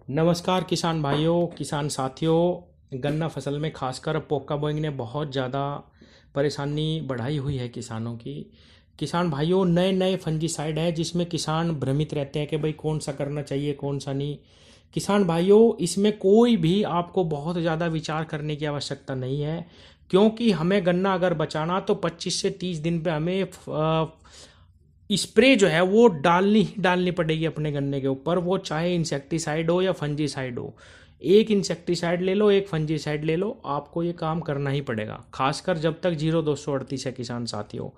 नमस्कार किसान भाइयों, किसान साथियों। गन्ना फसल में खासकर पोका बोइंग ने बहुत ज़्यादा परेशानी बढ़ाई हुई है किसानों की। किसान भाइयों, नए नए फंजीसाइड है जिसमें किसान भ्रमित रहते हैं कि भाई कौन सा करना चाहिए कौन सा नहीं। किसान भाइयों, इसमें कोई भी आपको बहुत ज़्यादा विचार करने की आवश्यकता नहीं है, क्योंकि हमें गन्ना अगर बचाना तो 25 से 30 दिन पे हमें स्प्रे जो है वो डालनी ही डालनी पड़ेगी अपने गन्ने के ऊपर, वो चाहे इंसेक्टिसाइड हो या फंजीसाइड हो। एक इंसेक्टिसाइड ले लो, एक फंजीसाइड ले लो, आपको ये काम करना ही पड़ेगा, खासकर जब तक 0238 है किसान साथियों।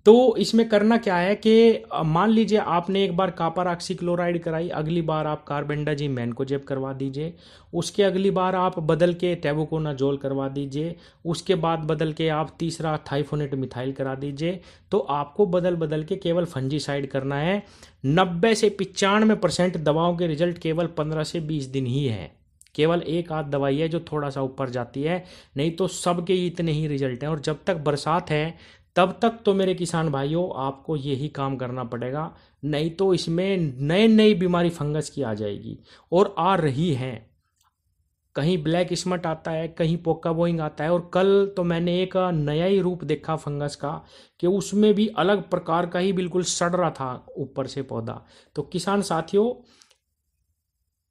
तो इसमें करना क्या है कि मान लीजिए आपने एक बार कापर ऑक्सीक्लोराइड कराई, अगली बार आप कार्बेंडाजिम मैनकोजेब करवा दीजिए, उसके अगली बार आप बदल के टेबुकोनाजोल करवा दीजिए, उसके बाद बदल के आप तीसरा थाइफोनेट मिथाइल करा दीजिए। तो आपको बदल बदल के केवल फंजीसाइड करना है। 90 से 95% दवाओं के रिजल्ट केवल 15 से 20 दिन ही है। केवल एक आध दवाई है जो थोड़ा सा ऊपर जाती है, नहीं तो सबके इतने ही रिजल्ट हैं। और जब तक बरसात है तब तक तो मेरे किसान भाइयों आपको यही काम करना पड़ेगा, नहीं तो इसमें नई नई बीमारी फंगस की आ जाएगी और आ रही हैं। कहीं ब्लैक स्मट आता है, कहीं पोका बोइंग आता है, और कल तो मैंने एक नया ही रूप देखा फंगस का कि उसमें भी अलग प्रकार का ही बिल्कुल सड़ रहा था ऊपर से पौधा। तो किसान साथियों,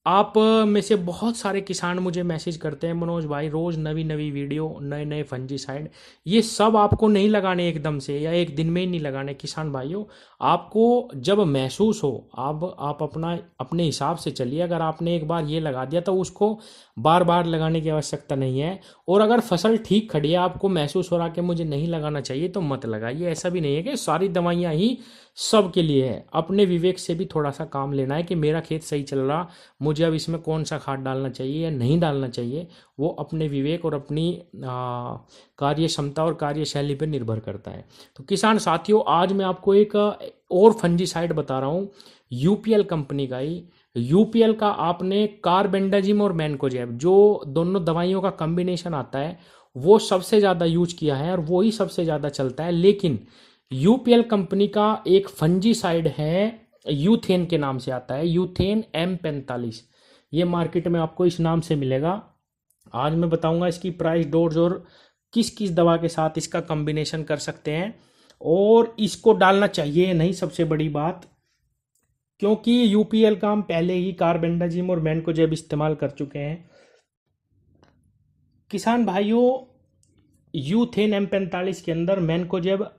आप में से बहुत सारे किसान मुझे मैसेज करते हैं, मनोज भाई रोज़ नवी नवी वीडियो, नए नए फंजीसाइड। ये सब आपको नहीं लगाने एकदम से या एक दिन में ही नहीं लगाने किसान भाइयों। आपको जब महसूस हो, आप अपना अपने हिसाब से चलिए। अगर आपने एक बार ये लगा दिया तो उसको बार बार लगाने की आवश्यकता नहीं है। और अगर फसल ठीक खड़ी है, आपको महसूस हो रहा कि मुझे नहीं लगाना चाहिए, तो मत लगाइए। ऐसा भी नहीं है कि सारी दवाइयाँ ही सबके लिए है। अपने विवेक से भी थोड़ा सा काम लेना है कि मेरा खेत सही चल रहा, मुझे अब इसमें कौन सा खाद डालना चाहिए या नहीं डालना चाहिए, वो अपने विवेक और अपनी कार्य क्षमता और कार्यशैली पर निर्भर करता है। तो किसान साथियों, आज मैं आपको एक और फंजीसाइड बता रहा हूँ, यूपीएल कंपनी का ही। यूपीएल का आपने कार्बेंडाजिम और मैनकोजेब, जो दोनों दवाइयों का कॉम्बिनेशन आता है, वो सबसे ज़्यादा यूज किया है और वो ही सबसे ज़्यादा चलता है। लेकिन यूपीएल कंपनी का एक फंजीसाइड है, यूथेन के नाम से आता है, यूथेन M45। ये मार्केट में आपको इस नाम से मिलेगा। आज मैं बताऊंगा इसकी प्राइस, डोज और किस किस दवा के साथ इसका कॉम्बिनेशन कर सकते हैं और इसको डालना चाहिए या नहीं, सबसे बड़ी बात। क्योंकि यूपीएल का हम पहले ही कार्बेंडाजिम और मैनकोजेब इस्तेमाल कर चुके हैं। किसान भाइयों, यूथेन M45 के अंदर मैनकोजेब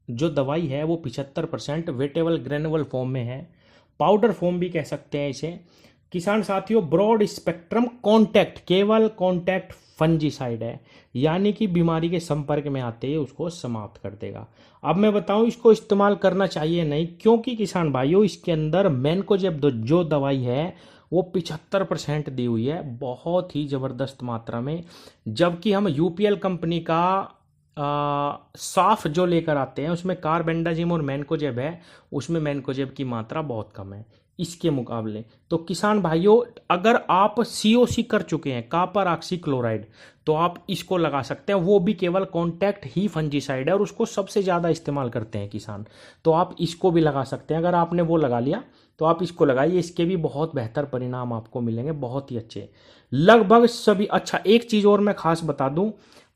जो दवाई है वो 75% वेटेबल ग्रेनुअल फॉर्म में है, पाउडर फॉर्म भी कह सकते हैं इसे। किसान साथियों, ब्रॉड स्पेक्ट्रम कॉन्टैक्ट, केवल कॉन्टैक्ट फंजीसाइड है, यानी कि बीमारी के संपर्क में आते ही उसको समाप्त कर देगा। अब मैं बताऊं इसको इस्तेमाल करना चाहिए नहीं, क्योंकि किसान भाइयों इसके अंदर मैनकोजेब जो दवाई है वो 75% दी हुई है, बहुत ही ज़बरदस्त मात्रा में। जबकि हम यूपीएल कंपनी का साफ जो लेकर आते हैं उसमें कार्बेंडाजिम और मैनकोजेब है, उसमें मैनकोजेब की मात्रा बहुत कम है इसके मुकाबले। तो किसान भाइयों, अगर आप सीओसी कर चुके हैं, कापर ऑक्सीक्लोराइड, तो आप इसको लगा सकते हैं। वो भी केवल कॉन्टैक्ट ही फंजीसाइड है और उसको सबसे ज़्यादा इस्तेमाल करते हैं किसान, तो आप इसको भी लगा सकते हैं। अगर आपने वो लगा लिया तो आप इसको लगाइए, इसके भी बहुत बेहतर परिणाम आपको मिलेंगे, बहुत ही अच्छे लगभग सभी। अच्छा, एक चीज़ और मैं खास बता दूं,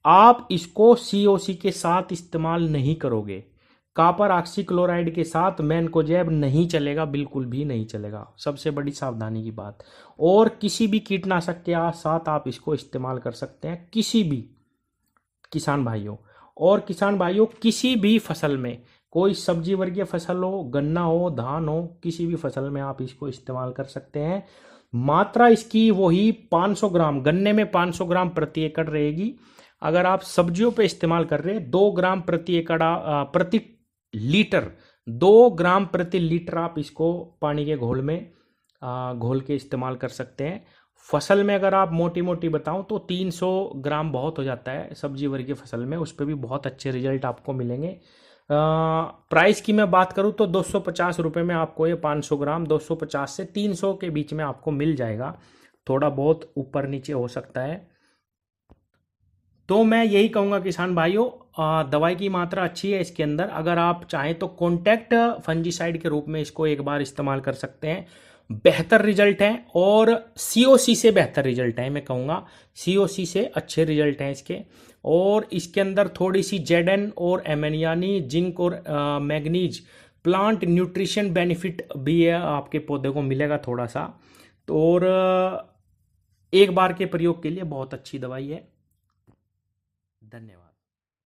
आप इसको सीओसी के साथ इस्तेमाल नहीं करोगे, कापर ऑक्सीक्लोराइड के साथ मैनकोजेब नहीं चलेगा, बिल्कुल भी नहीं चलेगा, सबसे बड़ी सावधानी की बात। और किसी भी कीटनाशक के साथ आप इसको इस्तेमाल कर सकते हैं, किसी भी किसान भाइयों। और किसान भाइयों, किसी भी फसल में, कोई सब्जी वर्गीय फसल हो, गन्ना हो, धान हो, किसी भी फसल में आप इसको इस्तेमाल कर सकते हैं। मात्रा इसकी वही 500 ग्राम, गन्ने में 500 ग्राम प्रति एकड़ रहेगी। अगर आप सब्जियों पे इस्तेमाल कर रहे हैं, 2 ग्राम प्रति एकड़ प्रति लीटर, 2 ग्राम प्रति लीटर आप इसको पानी के घोल में घोल के इस्तेमाल कर सकते हैं। फसल में अगर आप मोटी मोटी बताऊं तो 300 ग्राम बहुत हो जाता है सब्जी वर्गीय फसल में, उस पर भी बहुत अच्छे रिजल्ट आपको मिलेंगे। प्राइस की मैं बात करूं तो 250 रुपये में आपको ये 500 ग्राम 250 से 300 के बीच में आपको मिल जाएगा, थोड़ा बहुत ऊपर नीचे हो सकता है। तो मैं यही कहूँगा किसान भाइयों, दवाई की मात्रा अच्छी है इसके अंदर। अगर आप चाहें तो कॉन्टैक्ट फंजीसाइड के रूप में इसको एक बार इस्तेमाल कर सकते हैं। बेहतर रिजल्ट हैं और सीओसी से बेहतर रिजल्ट हैं, मैं कहूँगा सीओसी से अच्छे रिजल्ट हैं इसके। और इसके अंदर थोड़ी सी जेडन और एमएन यानी जिंक और मैग्नीज प्लांट न्यूट्रिशन बेनिफिट भी है, आपके पौधे को मिलेगा थोड़ा सा। तो और एक बार के प्रयोग के लिए बहुत अच्छी दवाई है। धन्यवाद।